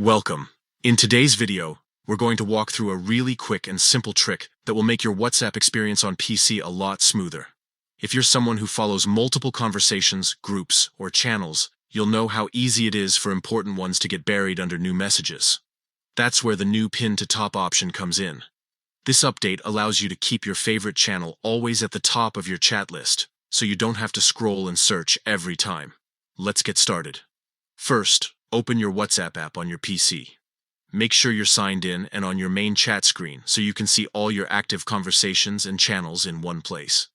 Welcome. In today's video, we're going to walk through a really quick and simple trick that will make your WhatsApp experience on PC a lot smoother. If you're someone who follows multiple conversations, groups, or channels, you'll know how easy it is for important ones to get buried under new messages. That's where the new pin to top option comes in. This update allows you to keep your favorite channel always at the top of your chat list, so you don't have to scroll and search every time. Let's get started. First, open your WhatsApp app on your PC. Make sure you're signed in and on your main chat screen so you can see all your active conversations and channels in one place.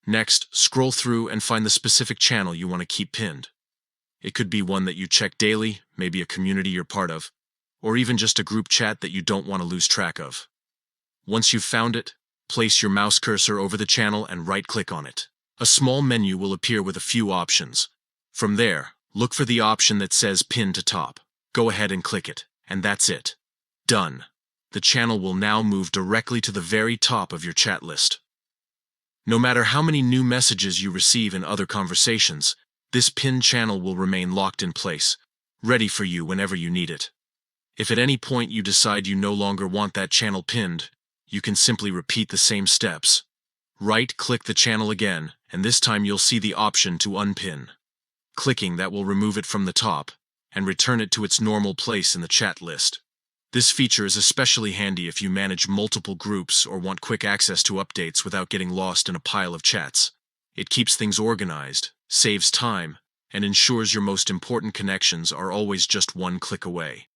Next, scroll through and find the specific channel you want to keep pinned. It could be one that you check daily, maybe a community you're part of, or even just a group chat that you don't want to lose track of. Once you've found it, place your mouse cursor over the channel and right-click on it. A small menu will appear with a few options. From there, look for the option that says Pin to Top. Go ahead and click it, and that's it. Done. The channel will now move directly to the very top of your chat list. No matter how many new messages you receive in other conversations, this pinned channel will remain locked in place, ready for you whenever you need it. If at any point you decide you no longer want that channel pinned, you can simply repeat the same steps. Right-click the channel again, and this time you'll see the option to unpin. Clicking that will remove it from the top and return it to its normal place in the chat list. This feature is especially handy if you manage multiple groups or want quick access to updates without getting lost in a pile of chats. It keeps things organized, saves time, and ensures your most important connections are always just one click away.